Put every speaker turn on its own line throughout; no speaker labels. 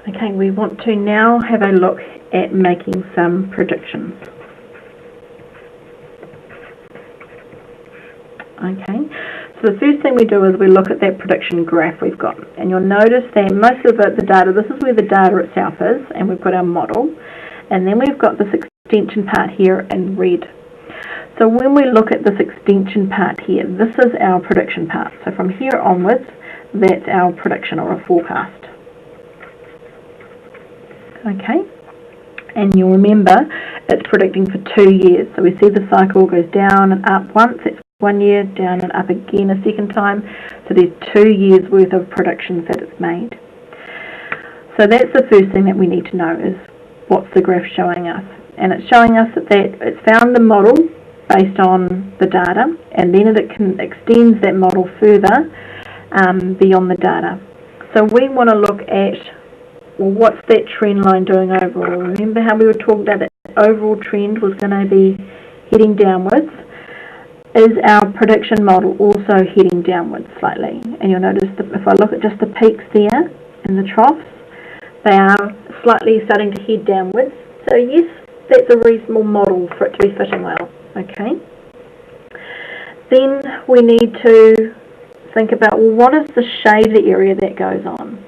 Okay, we want to now have a look at making some predictions. Okay, so the first thing we do is we look at that prediction graph we've got, and you'll notice that most of the data, this is where the data itself is, and we've got our model, and then we've got this extension part here in red. So when we look at this extension part here, this is our prediction part. So from here onwards, that's our prediction or a forecast. Okay, and you'll remember it's predicting for 2 years. So we see the cycle goes down and up once, it's 1 year, down and up again a second time. So there's 2 years worth of predictions that it's made. So that's the first thing that we need to know is what's the graph showing us. And it's showing us that it's found the model based on the data, and then it can extends that model further beyond the data. So we want to look at, well, what's that trend line doing overall? Remember how we were talking about that overall trend was going to be heading downwards? Is our prediction model also heading downwards slightly? And you'll notice that if I look at just the peaks there and the troughs, they are slightly starting to head downwards. So yes, that's a reasonable model for it to be fitting well. Okay. Then we need to think about, well, what is the shaded area that goes on?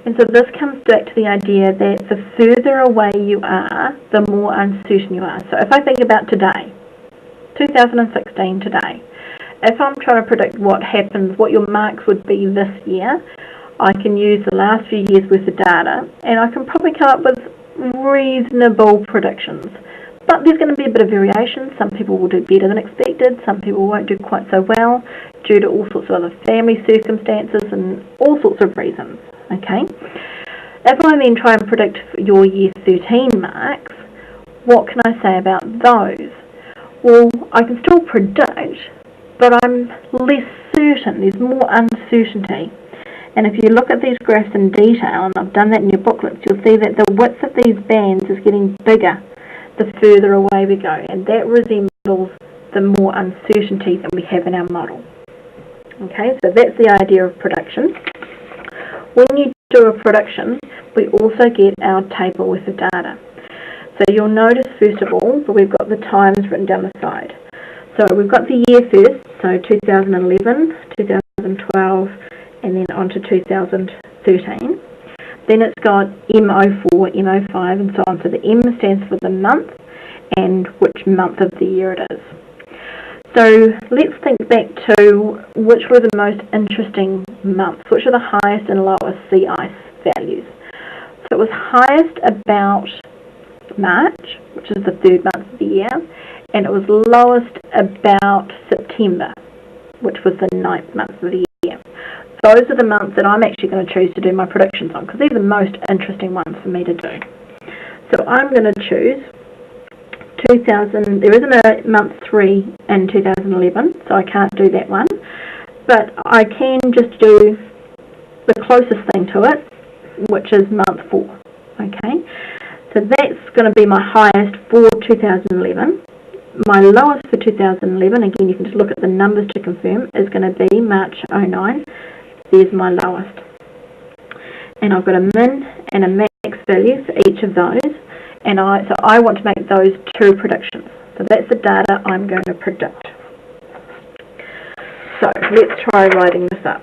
And so this comes back to the idea that the further away you are, the more uncertain you are. So if I think about today, 2016 today, if I'm trying to predict what happens, what your marks would be this year, I can use the last few years worth of data, and I can probably come up with reasonable predictions. But there's going to be a bit of variation. Some people will do better than expected, some people won't do quite so well due to all sorts of other family circumstances and all sorts of reasons. Okay. If I then try and predict your year 13 marks, what can I say about those? Well, I can still predict, but I'm less certain. There's more uncertainty. And if you look at these graphs in detail, and I've done that in your booklets, you'll see that the width of these bands is getting bigger the further away we go, and that resembles the more uncertainty that we have in our model. Okay, so that's the idea of prediction. When you do a prediction, we also get our table with the data. So you'll notice, first of all, that we've got the times written down the side. So we've got the year first, so 2011, 2012, and then on to 2013. Then it's got M04, M05, and so on. So the M stands for the month and which month of the year it is. So let's think back to which were the most interesting months, which are the highest and lowest sea ice values. So it was highest about March, which is the 3rd month of the year, and it was lowest about September, which was the 9th month of the year. Those are the months that I'm actually going to choose to do my predictions on, because they're the most interesting ones for me to do. So I'm going to choose 2000, there isn't a month 3 in 2011, so I can't do that one, but I can just do the closest thing to it, which is month 4, okay? So that's going to be my highest for 2011. My lowest for 2011, again you can just look at the numbers to confirm, is going to be March 09. There's my lowest. And I've got a min and a max value for each of those, and so I want to make those 2 predictions. So that's the data I'm going to predict. So let's try writing this up.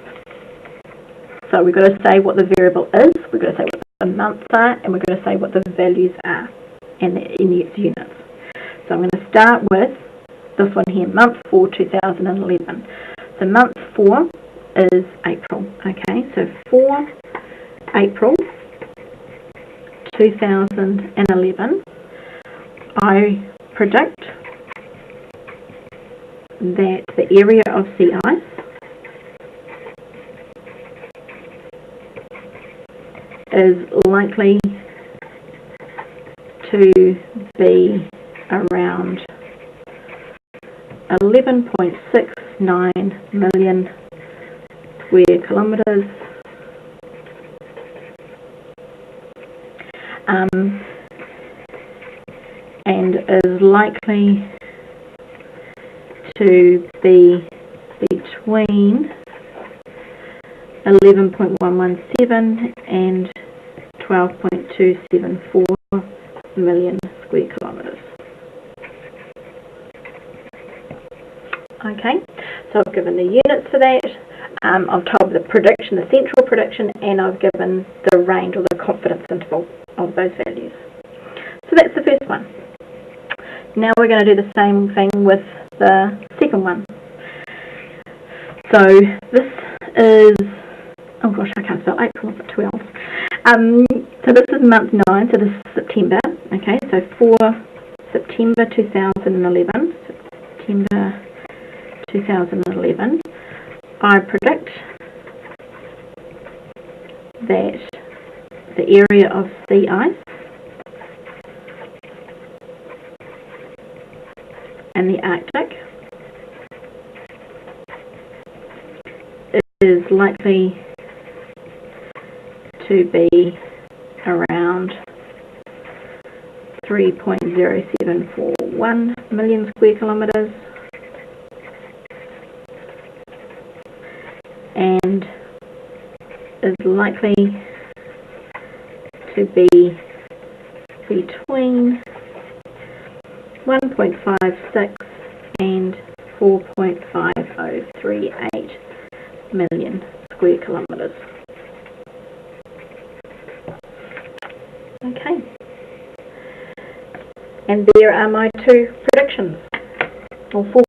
So we've got to say what the variable is, we've got to say what the months are, and we've got to say what the values are and in its units. So I'm going to start with this one here, month 4, 2011. So month 4 is April. Okay, so for April 2011, I predict that the area of sea ice is likely to be around 11.69 million square kilometres, and is likely to be between 11.117 and 12.274 million square kilometres. Okay, so I've given the units for that, I've told the prediction, the central prediction, and I've given the range or the confidence interval of those values. So that's the first one. Now we're going to do the same thing with the second one. So this is, oh gosh, I can't spell April, I've got 12. So this is month 9, so this is September. Okay, so for September 2011, I predict that the area of sea ice in the Arctic is likely to be around 3.0741 million square kilometres, and is likely to be between 1.56 and 4.5038 million square kilometres. Okay, and there are my two predictions, or four